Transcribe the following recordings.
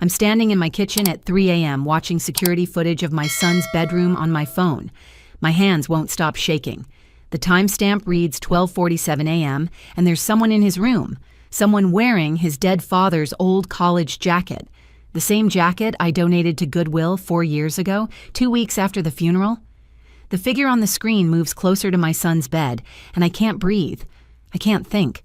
I'm standing in my kitchen at 3 a.m. watching security footage of my son's bedroom on my phone. My hands won't stop shaking. The timestamp reads 12:47 a.m., and there's someone in his room, someone wearing his dead father's old college jacket, the same jacket I donated to Goodwill 4 years ago, 2 weeks after the funeral. The figure on the screen moves closer to my son's bed, and I can't breathe. I can't think.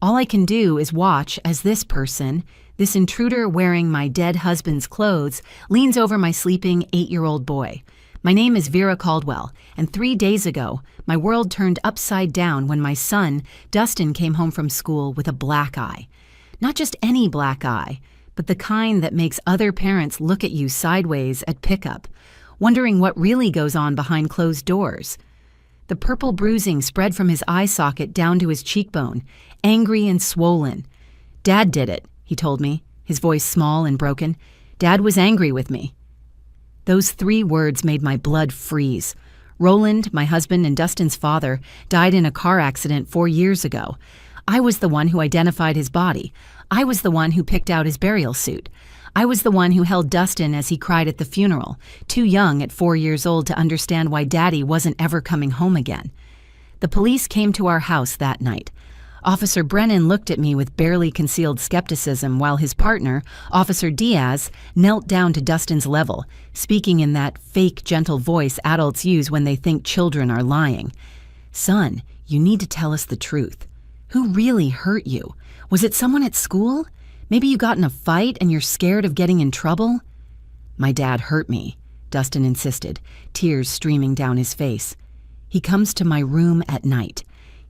All I can do is watch as this person, this intruder wearing my dead husband's clothes, leans over my sleeping 8-year-old boy. My name is Vera Caldwell, and 3 days ago, my world turned upside down when my son, Dustin, came home from school with a black eye. Not just any black eye, but the kind that makes other parents look at you sideways at pickup, wondering what really goes on behind closed doors. The purple bruising spread from his eye socket down to his cheekbone, angry and swollen. "Dad did it," he told me, his voice small and broken. "Dad was angry with me." Those 3 words made my blood freeze. Roland, my husband and Dustin's father, died in a car accident 4 years ago. I was the one who identified his body. I was the one who picked out his burial suit. I was the one who held Dustin as he cried at the funeral, too young at 4 years old to understand why Daddy wasn't ever coming home again. The police came to our house that night. Officer Brennan looked at me with barely concealed skepticism while his partner, Officer Diaz, knelt down to Dustin's level, speaking in that fake, gentle voice adults use when they think children are lying. "Son, you need to tell us the truth. Who really hurt you? Was it someone at school? Maybe you got in a fight and you're scared of getting in trouble?" "My dad hurt me," Dustin insisted, tears streaming down his face. "He comes to my room at night.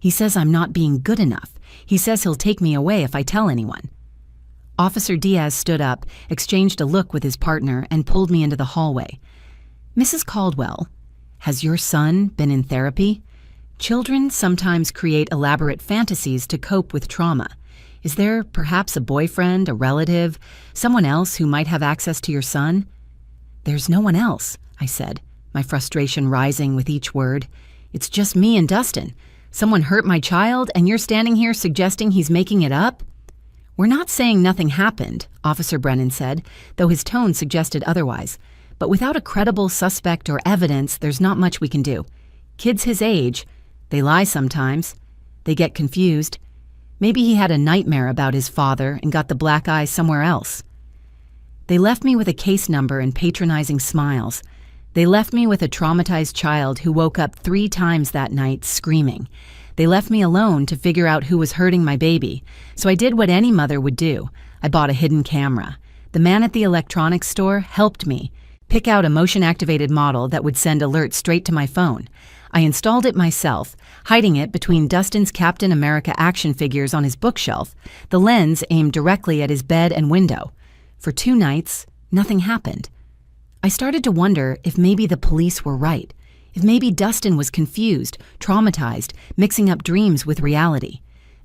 He says I'm not being good enough. He says he'll take me away if I tell anyone." Officer Diaz stood up, exchanged a look with his partner, and pulled me into the hallway. "Mrs. Caldwell, has your son been in therapy? Children sometimes create elaborate fantasies to cope with trauma. Is there perhaps a boyfriend, a relative, someone else who might have access to your son?" "There's no one else," I said, my frustration rising with each word. "It's just me and Dustin. Someone hurt my child, and you're standing here suggesting he's making it up?" "We're not saying nothing happened," Officer Brennan said, though his tone suggested otherwise. "But without a credible suspect or evidence, there's not much we can do. Kids his age, they lie sometimes. They get confused. Maybe he had a nightmare about his father and got the black eye somewhere else." They left me with a case number and patronizing smiles. They left me with a traumatized child who woke up 3 times that night screaming. They left me alone to figure out who was hurting my baby, so I did what any mother would do. I bought a hidden camera. The man at the electronics store helped me pick out a motion-activated model that would send alerts straight to my phone. I installed it myself, hiding it between Dustin's Captain America action figures on his bookshelf, the lens aimed directly at his bed and window. For 2 nights, nothing happened. I started to wonder if maybe the police were right, if maybe Dustin was confused, traumatized, mixing up dreams with reality.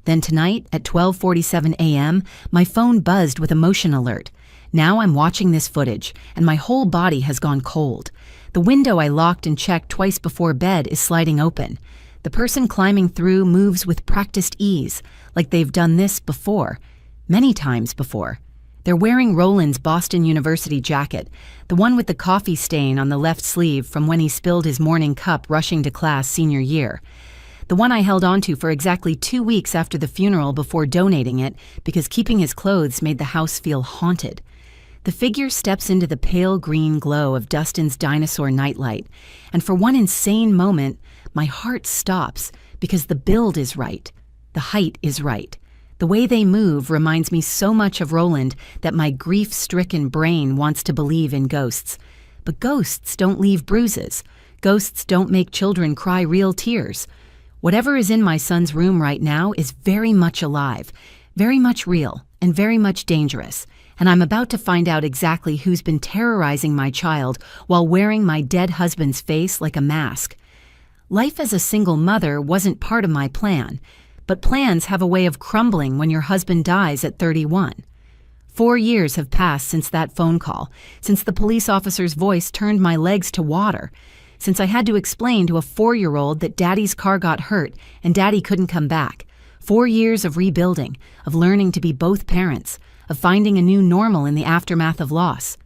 Then tonight, at 12:47 a.m., my phone buzzed with a motion alert. Now I'm watching this footage, and my whole body has gone cold. The window I locked and checked twice before bed is sliding open. The person climbing through moves with practiced ease, like they've done this before, many times before. They're wearing Roland's Boston University jacket, the one with the coffee stain on the left sleeve from when he spilled his morning cup rushing to class senior year. The one I held onto for exactly 2 weeks after the funeral before donating it because keeping his clothes made the house feel haunted. The figure steps into the pale green glow of Dustin's dinosaur nightlight, and for one insane moment, my heart stops because the build is right, the height is right. The way they move reminds me so much of Roland that my grief-stricken brain wants to believe in ghosts. But ghosts don't leave bruises. Ghosts don't make children cry real tears. Whatever is in my son's room right now is very much alive, very much real, and very much dangerous. And I'm about to find out exactly who's been terrorizing my child while wearing my dead husband's face like a mask. Life as a single mother wasn't part of my plan. But plans have a way of crumbling when your husband dies at 31. 4 years have passed since that phone call, since the police officer's voice turned my legs to water, since I had to explain to a 4-year-old that Daddy's car got hurt and Daddy couldn't come back. 4 years of rebuilding, of learning to be both parents, of finding a new normal in the aftermath of loss.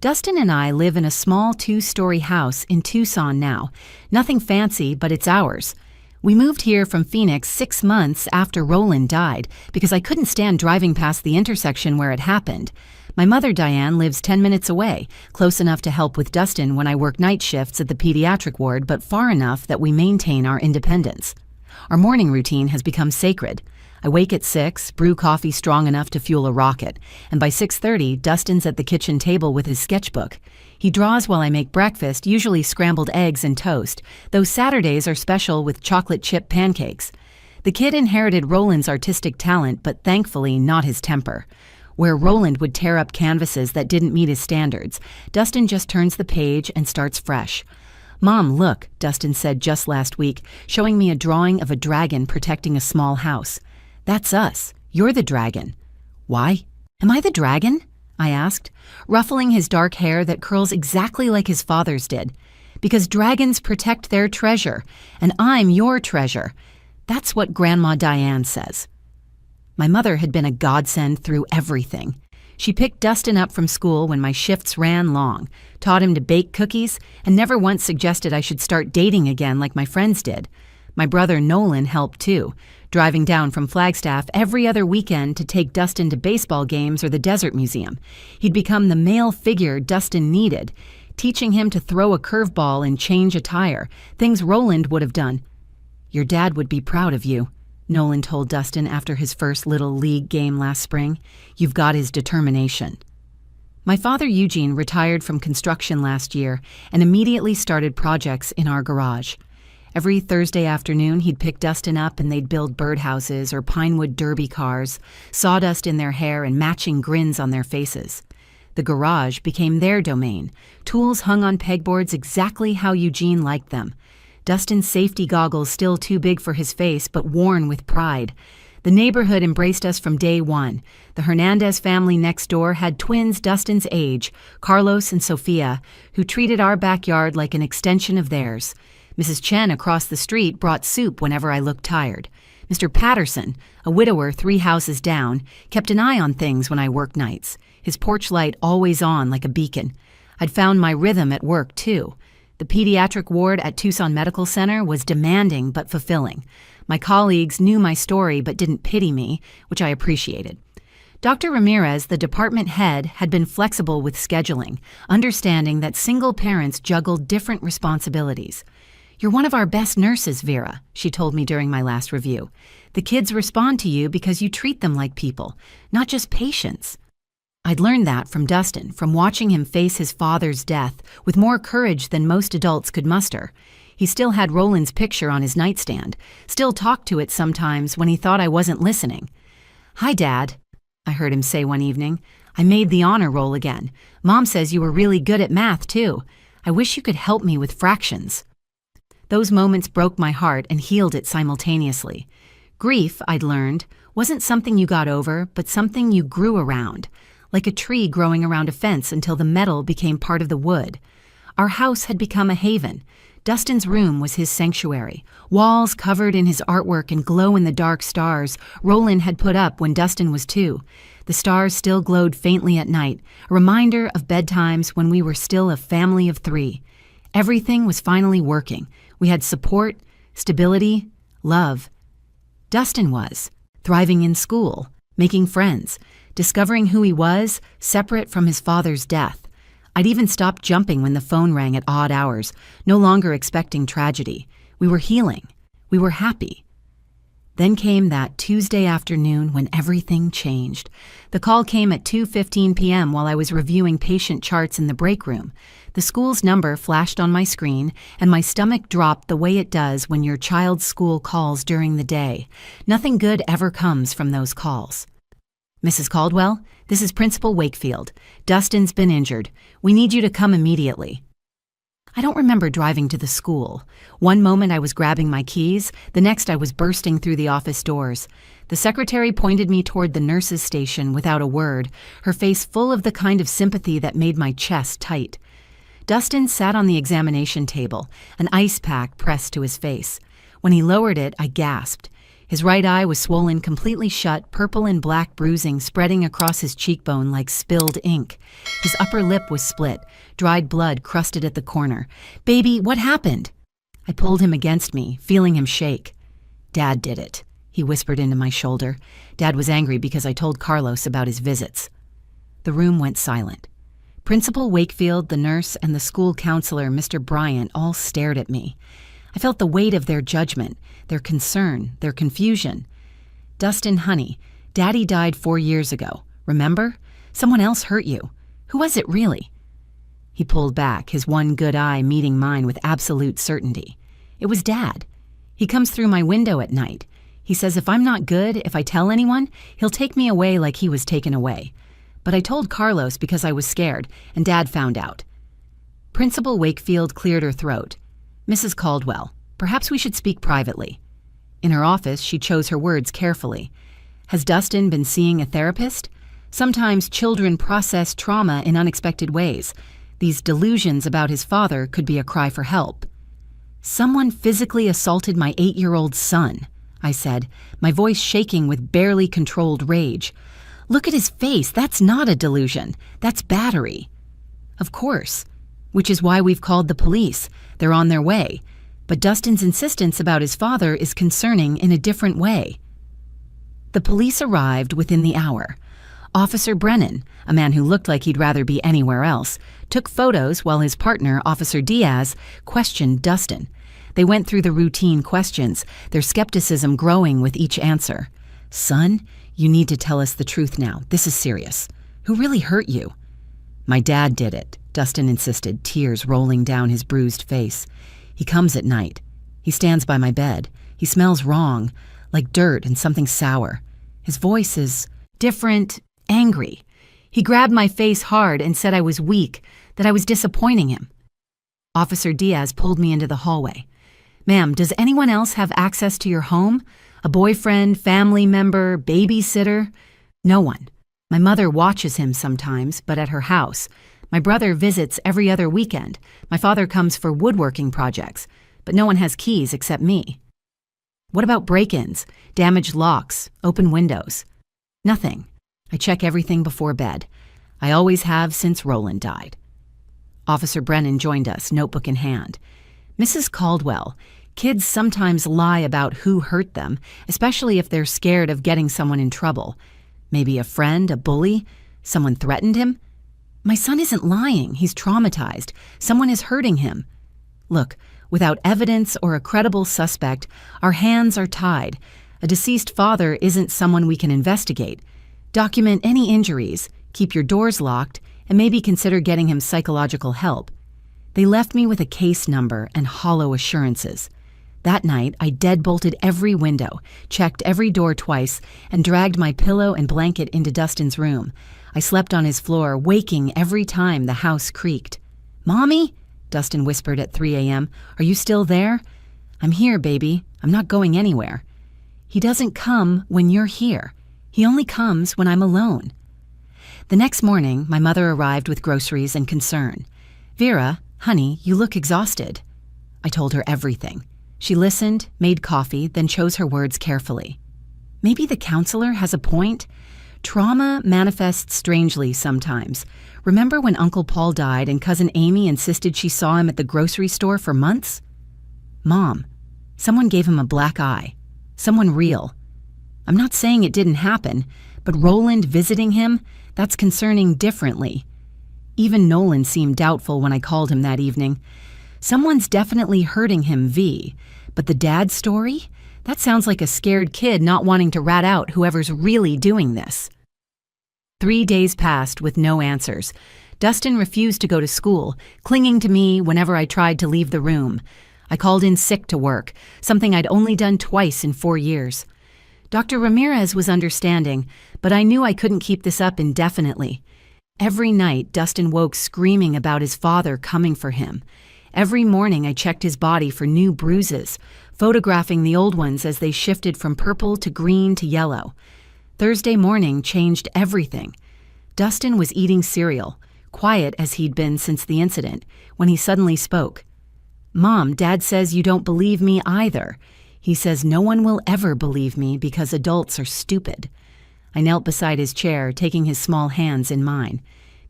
Dustin and I live in a small 2-story house in Tucson now. Nothing fancy, but it's ours. We moved here from Phoenix 6 months after Roland died because I couldn't stand driving past the intersection where it happened. My mother, Diane, lives 10 minutes away, close enough to help with Dustin when I work night shifts at the pediatric ward, but far enough that we maintain our independence. Our morning routine has become sacred. I wake at 6, brew coffee strong enough to fuel a rocket, and by 6:30, Dustin's at the kitchen table with his sketchbook. He draws while I make breakfast, usually scrambled eggs and toast, though Saturdays are special with chocolate chip pancakes. The kid inherited Roland's artistic talent, but thankfully not his temper. Where Roland would tear up canvases that didn't meet his standards, Dustin just turns the page and starts fresh. "Mom, look," Dustin said just last week, showing me a drawing of a dragon protecting a small house. "That's us. You're the dragon." "Why? Am I the dragon?" I asked, ruffling his dark hair that curls exactly like his father's did. "Because dragons protect their treasure, and I'm your treasure. That's what Grandma Diane says." My mother had been a godsend through everything. She picked Dustin up from school when my shifts ran long, taught him to bake cookies, and never once suggested I should start dating again like my friends did. My brother Nolan helped too, driving down from Flagstaff every other weekend to take Dustin to baseball games or the Desert Museum. He'd become the male figure Dustin needed, teaching him to throw a curveball and change a tire, things Roland would have done. "Your dad would be proud of you," Nolan told Dustin after his first little league game last spring. "You've got his determination." My father Eugene retired from construction last year and immediately started projects in our garage. Every Thursday afternoon, he'd pick Dustin up and they'd build birdhouses or pinewood derby cars, sawdust in their hair and matching grins on their faces. The garage became their domain, tools hung on pegboards exactly how Eugene liked them. Dustin's safety goggles still too big for his face, but worn with pride. The neighborhood embraced us from day one. The Hernandez family next door had twins Dustin's age, Carlos and Sophia, who treated our backyard like an extension of theirs. Mrs. Chen across the street brought soup whenever I looked tired. Mr. Patterson, a widower 3 houses down, kept an eye on things when I worked nights, his porch light always on like a beacon. I'd found my rhythm at work, too. The pediatric ward at Tucson Medical Center was demanding but fulfilling. My colleagues knew my story but didn't pity me, which I appreciated. Dr. Ramirez, the department head, had been flexible with scheduling, understanding that single parents juggled different responsibilities. "You're one of our best nurses, Vera," she told me during my last review. "The kids respond to you because you treat them like people, not just patients." I'd learned that from Dustin, from watching him face his father's death with more courage than most adults could muster. He still had Roland's picture on his nightstand, still talked to it sometimes when he thought I wasn't listening. "Hi, Dad," I heard him say one evening. "I made the honor roll again. Mom says you were really good at math, too. I wish you could help me with fractions." Those moments broke my heart and healed it simultaneously. Grief, I'd learned, wasn't something you got over, but something you grew around, like a tree growing around a fence until the metal became part of the wood. Our house had become a haven. Dustin's room was his sanctuary, walls covered in his artwork and glow-in-the-dark stars Roland had put up when Dustin was 2. The stars still glowed faintly at night, a reminder of bedtimes when we were still a family of 3. Everything was finally working. We had support, stability, love. Dustin was, thriving in school, making friends, discovering who he was, separate from his father's death. I'd even stopped jumping when the phone rang at odd hours, no longer expecting tragedy. We were healing. We were happy. Then came that Tuesday afternoon when everything changed. The call came at 2:15 p.m. while I was reviewing patient charts in the break room. The school's number flashed on my screen, and my stomach dropped the way it does when your child's school calls during the day. Nothing good ever comes from those calls. "Mrs. Caldwell, this is Principal Wakefield. Dustin's been injured. We need you to come immediately." I don't remember driving to the school. One moment I was grabbing my keys, the next I was bursting through the office doors. The secretary pointed me toward the nurse's station without a word, her face full of the kind of sympathy that made my chest tight. Dustin sat on the examination table, an ice pack pressed to his face. When he lowered it, I gasped. His right eye was swollen completely shut, purple and black bruising spreading across his cheekbone like spilled ink. His upper lip was split, dried blood crusted at the corner. "Baby, what happened?" I pulled him against me, feeling him shake. "Dad did it," he whispered into my shoulder. Dad was angry because I told Carlos about his visits. The room went silent. Principal Wakefield, the nurse, and the school counselor, Mr. Bryant, all stared at me. I felt the weight of their judgment, their concern, their confusion. "Dustin, honey, Daddy died 4 years ago. Remember? Someone else hurt you. Who was it really?" He pulled back, his one good eye meeting mine with absolute certainty. "It was Dad. He comes through my window at night. He says if I'm not good, if I tell anyone, he'll take me away like he was taken away. But I told Carlos because I was scared, and Dad found out." Principal Wakefield cleared her throat. "Mrs. Caldwell, perhaps we should speak privately." In her office, she chose her words carefully. "Has Dustin been seeing a therapist? Sometimes children process trauma in unexpected ways. These delusions about his father could be a cry for help." "Someone physically assaulted my 8-year-old son," I said, my voice shaking with barely controlled rage. "Look at his face. That's not a delusion. That's battery." "Of course. Which is why we've called the police. They're on their way. But Dustin's insistence about his father is concerning in a different way." The police arrived within the hour. Officer Brennan, a man who looked like he'd rather be anywhere else, took photos while his partner, Officer Diaz, questioned Dustin. They went through the routine questions, their skepticism growing with each answer. "Son, you need to tell us the truth now. This is serious. Who really hurt you?" "My dad did it," Dustin insisted, tears rolling down his bruised face. "He comes at night. He stands by my bed. He smells wrong, like dirt and something sour. His voice is different, angry. He grabbed my face hard and said I was weak, that I was disappointing him." Officer Diaz pulled me into the hallway. "Ma'am, does anyone else have access to your home? A boyfriend, family member, babysitter?" "No one. My mother watches him sometimes, but at her house. My brother visits every other weekend. My father comes for woodworking projects, but no one has keys except me." "What about break-ins, damaged locks, open windows?" "Nothing. I check everything before bed. I always have since Roland died." Officer Brennan joined us, notebook in hand. "Mrs. Caldwell, kids sometimes lie about who hurt them, especially if they're scared of getting someone in trouble. Maybe a friend, a bully, someone threatened him. My son isn't lying. He's traumatized. Someone is hurting him. Look, without evidence or a credible suspect, our hands are tied. A deceased father isn't someone we can investigate. Document any injuries, keep your doors locked, and maybe consider getting him psychological help." They left me with a case number and hollow assurances. That night, I deadbolted every window, checked every door twice, and dragged my pillow and blanket into Dustin's room. I slept on his floor, waking every time the house creaked. "Mommy?" Dustin whispered at 3 a.m. "Are you still there?" "I'm here, baby. I'm not going anywhere." "He doesn't come when you're here. He only comes when I'm alone." The next morning, my mother arrived with groceries and concern. "Vera, honey, you look exhausted." I told her everything. She listened, made coffee, then chose her words carefully. "Maybe the counselor has a point. Trauma manifests strangely sometimes. Remember when Uncle Paul died and Cousin Amy insisted she saw him at the grocery store for months? Mom, someone gave him a black eye. Someone real. I'm not saying it didn't happen, but Roland visiting him, that's concerning differently. Even Nolan seemed doubtful when I called him that evening. Someone's definitely hurting him, V. But the dad story? That sounds like a scared kid not wanting to rat out whoever's really doing this." 3 days passed with no answers. Dustin refused to go to school, clinging to me whenever I tried to leave the room. I called in sick to work, something I'd only done twice in 4 years. Dr. Ramirez was understanding, but I knew I couldn't keep this up indefinitely. Every night, Dustin woke screaming about his father coming for him. Every morning, I checked his body for new bruises, photographing the old ones as they shifted from purple to green to yellow. Thursday morning changed everything. Dustin was eating cereal, quiet as he'd been since the incident, when he suddenly spoke. "Mom, Dad says you don't believe me either. He says no one will ever believe me because adults are stupid. I knelt beside his chair, taking his small hands in mine.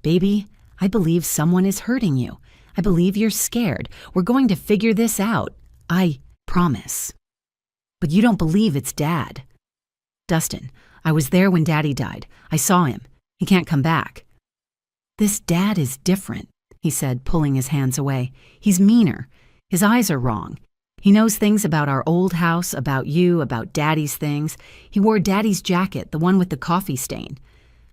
Baby, I believe someone is hurting you. I believe you're scared. We're going to figure this out. I promise. But you don't believe it's Dad. Dustin, I was there when Daddy died. I saw him. He can't come back. This Dad is different, he said, pulling his hands away. He's meaner. His eyes are wrong. He knows things about our old house, about you, about Daddy's things. He wore Daddy's jacket, the one with the coffee stain.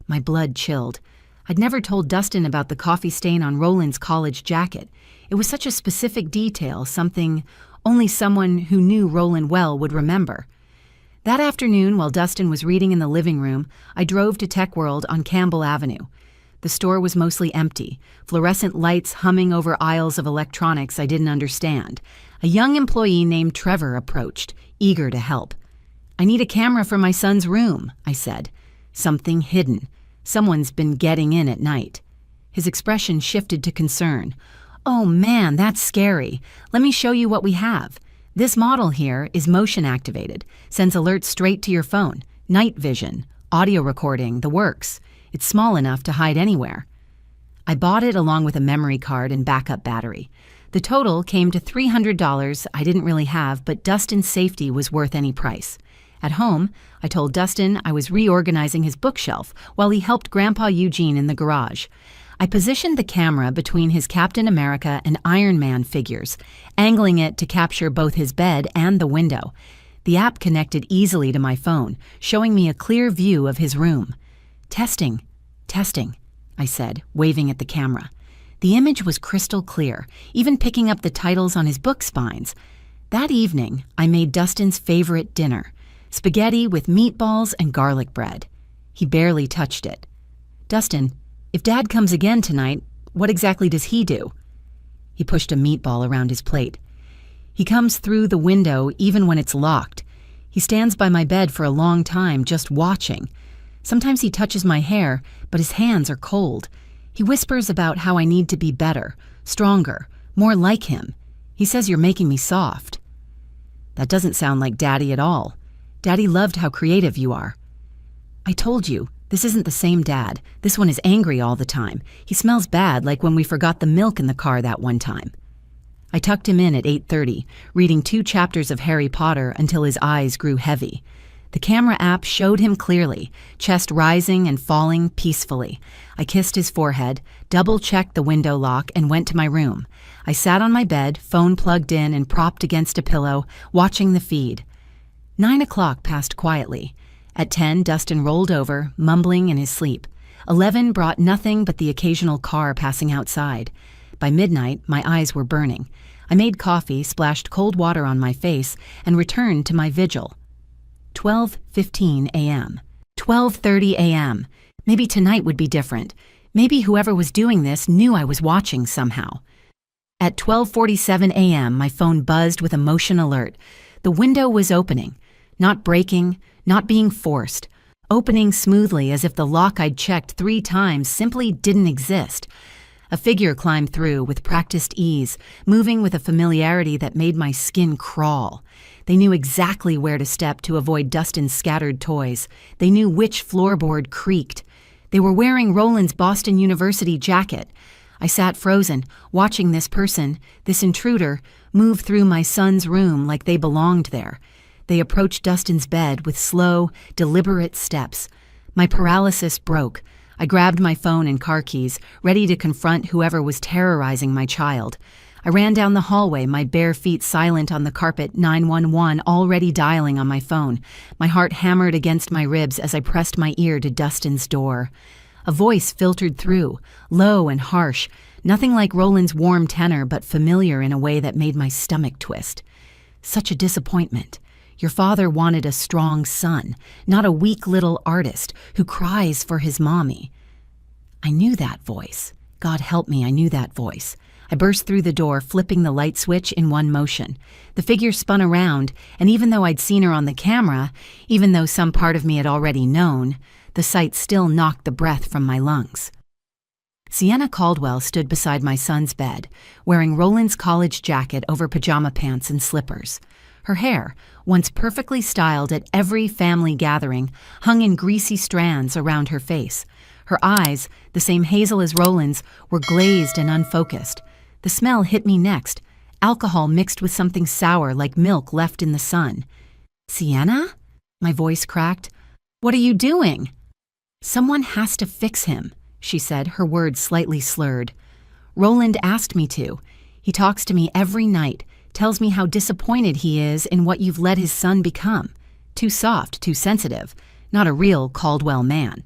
My blood chilled. I'd never told Dustin about the coffee stain on Roland's college jacket. It was such a specific detail, something only someone who knew Roland well would remember. That afternoon, while Dustin was reading in the living room, I drove to Tech World on Campbell Avenue. The store was mostly empty, fluorescent lights humming over aisles of electronics I didn't understand. A young employee named Trevor approached, eager to help. I need a camera for my son's room, I said. Something hidden. Someone's been getting in at night. His expression shifted to concern. Oh man, that's scary. Let me show you what we have. This model here is motion activated, sends alerts straight to your phone, night vision, audio recording, the works. It's small enough to hide anywhere. I bought it along with a memory card and backup battery. The total came to $300 I didn't really have, but Dustin's safety was worth any price. At home, I told Dustin I was reorganizing his bookshelf while he helped Grandpa Eugene in the garage. I positioned the camera between his Captain America and Iron Man figures, angling it to capture both his bed and the window. The app connected easily to my phone, showing me a clear view of his room. Testing, I said, waving at the camera. The image was crystal clear, even picking up the titles on his book spines. That evening, I made Dustin's favorite dinner, spaghetti with meatballs and garlic bread. He barely touched it. Dustin, if Dad comes again tonight, what exactly does he do? He pushed a meatball around his plate. He comes through the window even when it's locked. He stands by my bed for a long time, just watching. Sometimes he touches my hair, but his hands are cold. He whispers about how I need to be better, stronger, more like him. He says you're making me soft. That doesn't sound like Daddy at all. Daddy loved how creative you are. I told you, this isn't the same Dad. This one is angry all the time. He smells bad, like when we forgot the milk in the car that one time. I tucked him in at 8:30, reading 2 chapters of Harry Potter until his eyes grew heavy. The camera app showed him clearly, chest rising and falling peacefully. I kissed his forehead, double-checked the window lock, and went to my room. I sat on my bed, phone plugged in and propped against a pillow, watching the feed. 9 o'clock passed quietly. At 10, Dustin rolled over, mumbling in his sleep. 11 brought nothing but the occasional car passing outside. By midnight, my eyes were burning. I made coffee, splashed cold water on my face, and returned to my vigil. 12:15 a.m. 12:30 a.m. Maybe tonight would be different. Maybe whoever was doing this knew I was watching somehow. At 12:47 a.m., my phone buzzed with a motion alert. The window was opening. Not breaking, not being forced. Opening smoothly as if the lock I'd checked 3 times simply didn't exist. A figure climbed through with practiced ease, moving with a familiarity that made my skin crawl. They knew exactly where to step to avoid Dustin's scattered toys. They knew which floorboard creaked. They were wearing Roland's Boston University jacket. I sat frozen, watching this person, this intruder, move through my son's room like they belonged there. They approached Dustin's bed with slow, deliberate steps. My paralysis broke. I grabbed my phone and car keys, ready to confront whoever was terrorizing my child. I ran down the hallway, my bare feet silent on the carpet, 911 already dialing on my phone. My heart hammered against my ribs as I pressed my ear to Dustin's door. A voice filtered through, low and harsh, nothing like Roland's warm tenor, but familiar in a way that made my stomach twist. Such a disappointment. Your father wanted a strong son, not a weak little artist who cries for his mommy. I knew that voice. God help me, I knew that voice. I burst through the door, flipping the light switch in one motion. The figure spun around, and even though I'd seen her on the camera, even though some part of me had already known, the sight still knocked the breath from my lungs. Sienna Caldwell stood beside my son's bed, wearing Roland's college jacket over pajama pants and slippers. Her hair, once perfectly styled at every family gathering, hung in greasy strands around her face. Her eyes, the same hazel as Roland's, were glazed and unfocused. The smell hit me next, alcohol mixed with something sour like milk left in the sun. "Sienna?" My voice cracked. "What are you doing?" "Someone has to fix him," she said, her words slightly slurred. "Roland asked me to. He talks to me every night, tells me how disappointed he is in what you've let his son become. Too soft, too sensitive, not a real Caldwell man."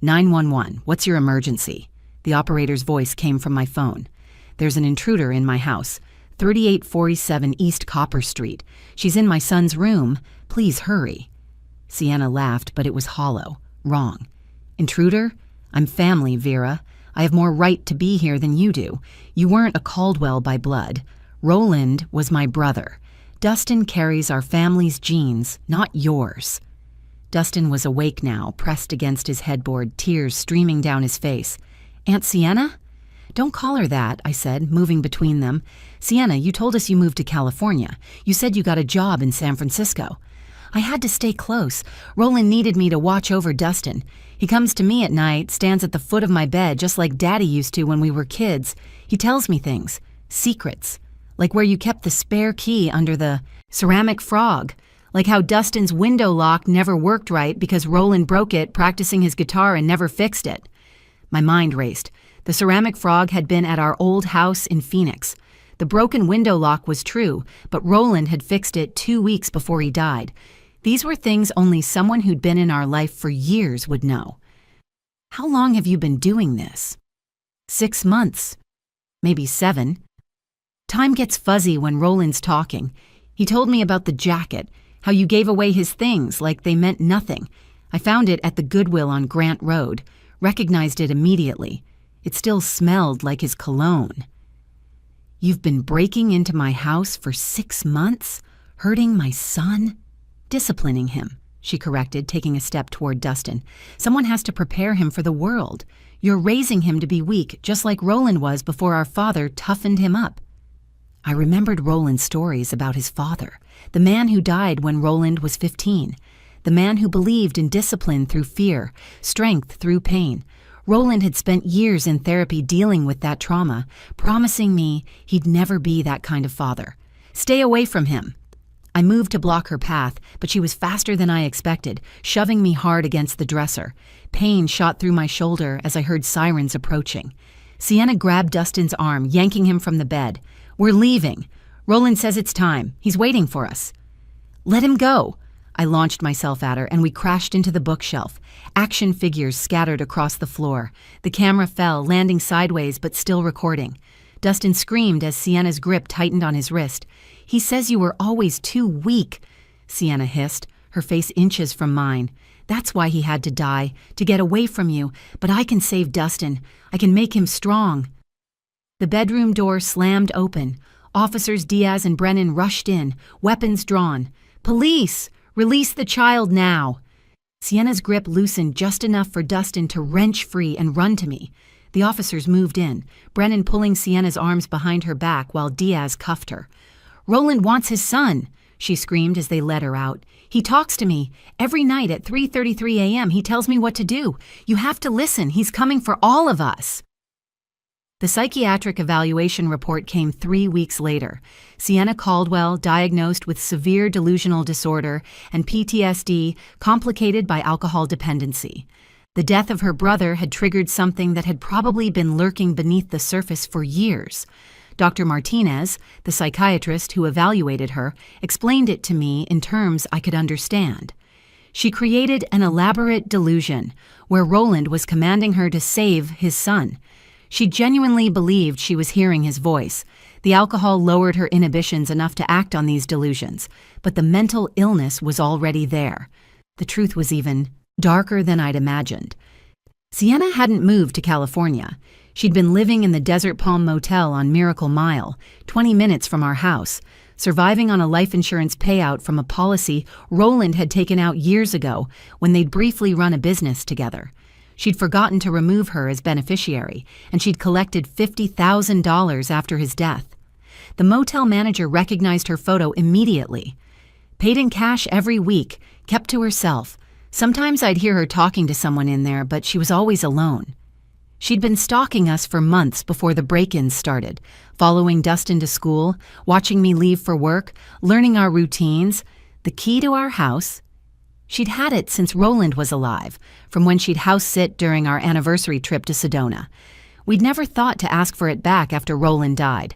911, what's your emergency? The operator's voice came from my phone. "There's an intruder in my house, 3847 East Copper Street. She's in my son's room. Please hurry." Sienna laughed, but it was hollow. Wrong. "Intruder? I'm family, Vera. I have more right to be here than you do. You weren't a Caldwell by blood. Roland was my brother. Dustin carries our family's genes, not yours." Dustin was awake now, pressed against his headboard, tears streaming down his face. "Aunt Sienna?" "Don't call her that," I said, moving between them. "Sienna, you told us you moved to California. You said you got a job in San Francisco." "I had to stay close. Roland needed me to watch over Dustin. He comes to me at night, stands at the foot of my bed, just like Daddy used to when we were kids. He tells me things. Secrets. Like where you kept the spare key under the ceramic frog. Like how Dustin's window lock never worked right because Roland broke it practicing his guitar and never fixed it." My mind raced. The ceramic frog had been at our old house in Phoenix. The broken window lock was true, but Roland had fixed it 2 weeks before he died. These were things only someone who'd been in our life for years would know. "How long have you been doing this?" 6 months. Maybe 7. Time gets fuzzy when Roland's talking. He told me about the jacket, how you gave away his things like they meant nothing. I found it at the Goodwill on Grant Road, recognized it immediately. It still smelled like his cologne. "You've been breaking into my house for 6 months? Hurting my son?" "Disciplining him," she corrected, taking a step toward Dustin. "Someone has to prepare him for the world. You're raising him to be weak, just like Roland was before our father toughened him up." I remembered Roland's stories about his father, the man who died when Roland was 15, the man who believed in discipline through fear, strength through pain. Roland had spent years in therapy dealing with that trauma, promising me he'd never be that kind of father. "Stay away from him." I moved to block her path, but she was faster than I expected, shoving me hard against the dresser. Pain shot through my shoulder as I heard sirens approaching. Sienna grabbed Dustin's arm, yanking him from the bed. "We're leaving. Roland says it's time. He's waiting for us." "Let him go." I launched myself at her, and we crashed into the bookshelf. Action figures scattered across the floor. The camera fell, landing sideways but still recording. Dustin screamed as Sienna's grip tightened on his wrist. "He says you were always too weak," Sienna hissed, her face inches from mine. "That's why he had to die, to get away from you. But I can save Dustin. I can make him strong." The bedroom door slammed open. Officers Diaz and Brennan rushed in, weapons drawn. "Police! Release the child now!" Sienna's grip loosened just enough for Dustin to wrench free and run to me. The officers moved in, Brennan pulling Sienna's arms behind her back while Diaz cuffed her. "Roland wants his son," she screamed as they led her out. "He talks to me. Every night at 3:33 a.m. he tells me what to do. You have to listen. He's coming for all of us." The psychiatric evaluation report came 3 weeks later. Sienna Caldwell diagnosed with severe delusional disorder and PTSD complicated by alcohol dependency. The death of her brother had triggered something that had probably been lurking beneath the surface for years. Dr. Martinez, the psychiatrist who evaluated her, explained it to me in terms I could understand. She created an elaborate delusion where Roland was commanding her to save his son. She genuinely believed she was hearing his voice. The alcohol lowered her inhibitions enough to act on these delusions, but the mental illness was already there. The truth was even darker than I'd imagined. Sienna hadn't moved to California. She'd been living in the Desert Palm Motel on Miracle Mile, 20 minutes from our house, surviving on a life insurance payout from a policy Roland had taken out years ago when they'd briefly run a business together. She'd forgotten to remove her as beneficiary, and she'd collected $50,000 after his death. The motel manager recognized her photo immediately. Paid in cash every week, kept to herself. Sometimes I'd hear her talking to someone in there, but she was always alone. She'd been stalking us for months before the break-ins started, following Dustin to school, watching me leave for work, learning our routines, the key to our house. She'd had it since Roland was alive, from when she'd house sit during our anniversary trip to Sedona. We'd never thought to ask for it back after Roland died.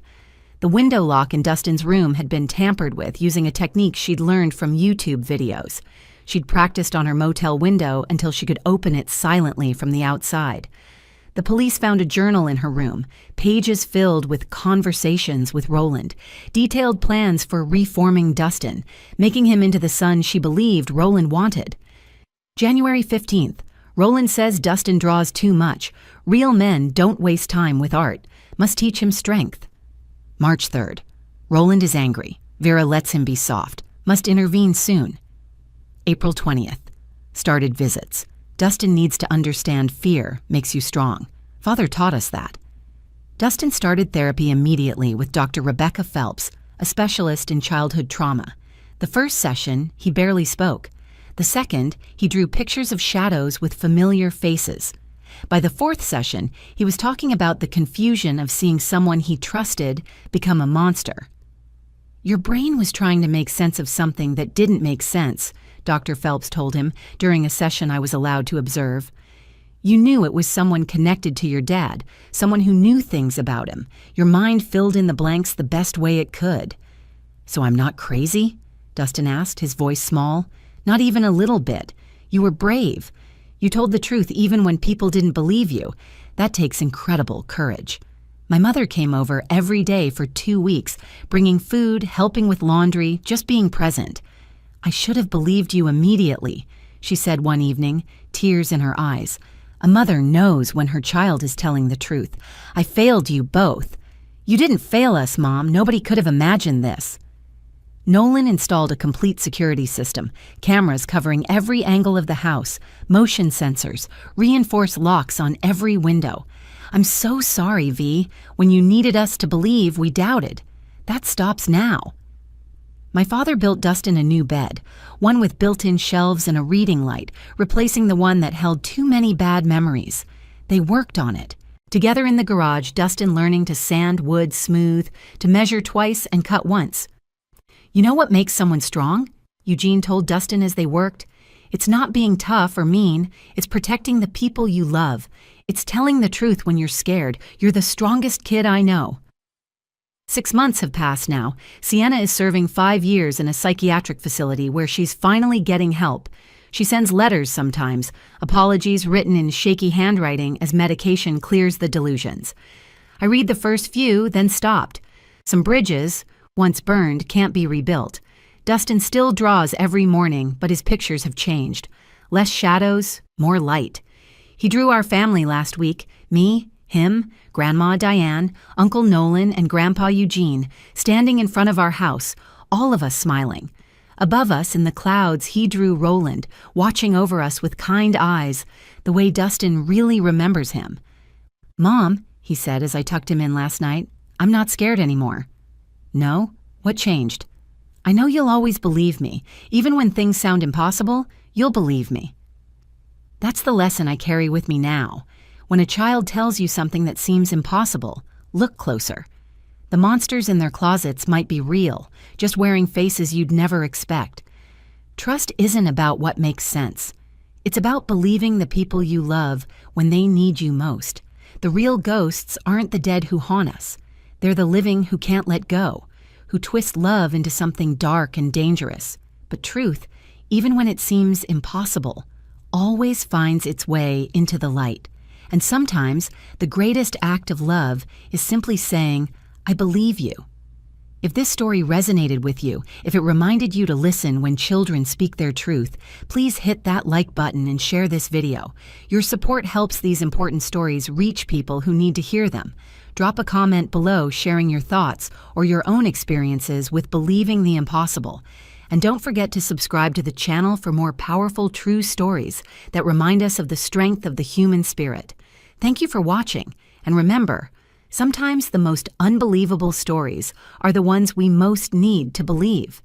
The window lock in Dustin's room had been tampered with using a technique she'd learned from YouTube videos. She'd practiced on her motel window until she could open it silently from the outside. The police found a journal in her room, pages filled with conversations with Roland, detailed plans for reforming Dustin, making him into the son she believed Roland wanted. January 15th. Roland says Dustin draws too much. Real men don't waste time with art. Must teach him strength. March 3rd. Roland is angry. Vera lets him be soft. Must intervene soon. April 20th. Started visits. Dustin needs to understand fear makes you strong. Father taught us that. Dustin started therapy immediately with Dr. Rebecca Phelps, a specialist in childhood trauma. The first session, he barely spoke. The second, he drew pictures of shadows with familiar faces. By the fourth session, he was talking about the confusion of seeing someone he trusted become a monster. Your brain was trying to make sense of something that didn't make sense, Dr. Phelps told him during a session I was allowed to observe. You knew it was someone connected to your dad, someone who knew things about him. Your mind filled in the blanks the best way it could. So I'm not crazy? Dustin asked, his voice small. Not even a little bit. You were brave. You told the truth even when people didn't believe you. That takes incredible courage. My mother came over every day for 2 weeks, bringing food, helping with laundry, just being present. I should have believed you immediately, she said one evening, tears in her eyes. A mother knows when her child is telling the truth. I failed you both. You didn't fail us, Mom. Nobody could have imagined this. Nolan installed a complete security system, cameras covering every angle of the house, motion sensors, reinforced locks on every window. I'm so sorry, V. When you needed us to believe, we doubted. That stops now. My father built Dustin a new bed, one with built-in shelves and a reading light, replacing the one that held too many bad memories. They worked on it. Together in the garage, Dustin learning to sand wood smooth, to measure twice and cut once. You know what makes someone strong? Eugene told Dustin as they worked. It's not being tough or mean. It's protecting the people you love. It's telling the truth when you're scared. You're the strongest kid I know. 6 months have passed now. Sienna is serving 5 years in a psychiatric facility where she's finally getting help. She sends letters sometimes, apologies written in shaky handwriting as medication clears the delusions. I read the first few, then stopped. Some bridges, once burned, can't be rebuilt. Dustin still draws every morning, but his pictures have changed. Less shadows, more light. He drew our family last week, me, him, Grandma Diane, Uncle Nolan, and Grandpa Eugene, standing in front of our house, all of us smiling. Above us in the clouds, he drew Roland, watching over us with kind eyes, the way Dustin really remembers him. Mom, he said as I tucked him in last night, I'm not scared anymore. No? What changed? I know you'll always believe me. Even when things sound impossible, you'll believe me. That's the lesson I carry with me now. When a child tells you something that seems impossible, look closer. The monsters in their closets might be real, just wearing faces you'd never expect. Trust isn't about what makes sense. It's about believing the people you love when they need you most. The real ghosts aren't the dead who haunt us. They're the living who can't let go, who twist love into something dark and dangerous. But truth, even when it seems impossible, always finds its way into the light. And sometimes the greatest act of love is simply saying, I believe you. If this story resonated with you, if it reminded you to listen when children speak their truth, please hit that like button and share this video. Your support helps these important stories reach people who need to hear them. Drop a comment below sharing your thoughts or your own experiences with believing the impossible. And don't forget to subscribe to the channel for more powerful true stories that remind us of the strength of the human spirit. Thank you for watching, and remember, Sometimes the most unbelievable stories are the ones we most need to believe.